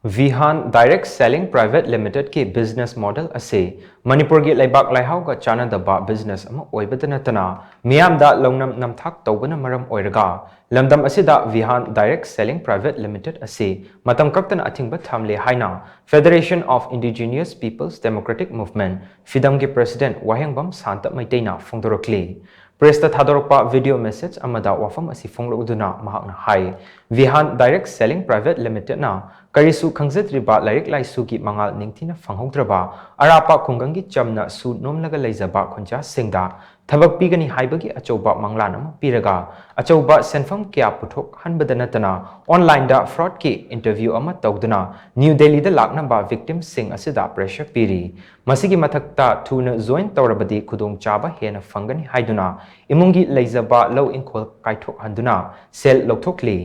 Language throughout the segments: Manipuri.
Vihaan Direct Selling Private Limited ki business model ase Manipur ki leibak leihao ka channadaba business ama oibada nattana meeyam da lounam namthak toubana maram oiraga Lamdam Asida Vihaan Direct Selling Private Limited ase Matam Kaktana Athingba Thamle haina Federation of Indigenous People's Democratic Movement Fidm ki President Wahengbam Shanta Meitei na phongdorakli Presta thadorpa video message amada wafam asi phongloduna mahakna hai Vihaan Direct Selling Private Limited na karisu khangzetriba larik laisu ki mangal ningthina phanghogdraba arapa khungangi chamna su nomlaga leizaba khonja singda thabak pigani haibagi achauba manglanam piraga achauba senfam kya puthok hanbada natana online da fraud ki interview ama tawduna New Delhi da laknaba victim sing asida pressure piri masigi mathakta thuna join tawrabadi khudong chaba hena phangani haiduna imungi leizaba low inkhol kaithok handuna sel lokthokli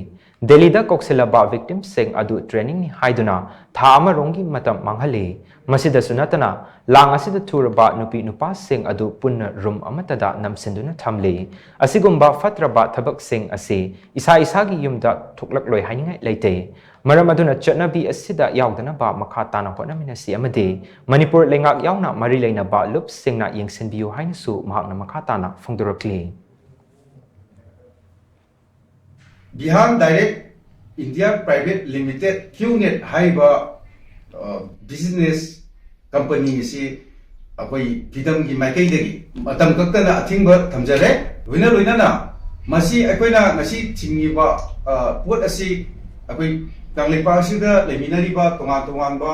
Delhi da kokselaba victim sing adu training ni haiduna tha amarongi matam manghali masida sunatana lang asida thuraba nupi nupa sing adu punna room amatada namsinduna thamle asigumba fatraba thabak sing ase isa isagi yumda thuklak loi haningai leite maram aduna chanabi asida yaudana ba makha tana honamina si amade Manipur lengak yauna mari leina ba lup singna yengsinbiu hainasu mahakna makha tana phongdorakli Vihaan Direct India Private Limited QNet haiba business company si akoi Fidm ki maikai degi Matam Kaktana Athingba Thamjare loina loina na masi akoina ngasi thingniba pot asi akoi tanglepa asida leminariba tongan ba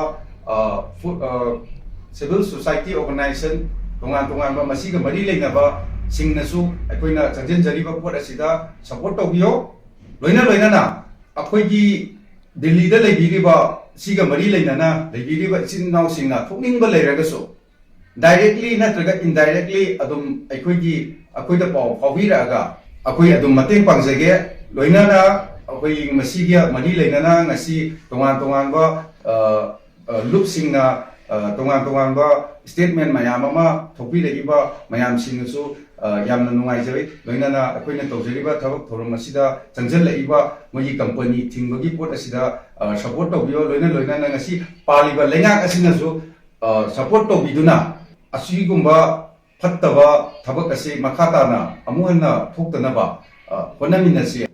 civil society organization tongan ba masi ga mari leinaba singnasu akoina changjen jariba pot asida support tobio loina loina na akoigi Delhi da leibiriba siga mari leinana leibiriba chin now singna thokningba leiragaso directly natraga indirectly adum akoigi akoida paw phawiraga akoi adum mateng pangjage loina na akoi masigia mari leinana ngasi tongan ba loop singna tongan ba statement mayam ama thopi leiba mayam singsu yamna nungaijai loinana akoina tawjariba thabak thorum asida changjal leiba mogi company thingbogi pot asida support tawbio loinana ngasi paliba lengak asinasu support tawbiduna asigumba phattaba thabak asi makhatana amuhanna thoktanaba honaminasi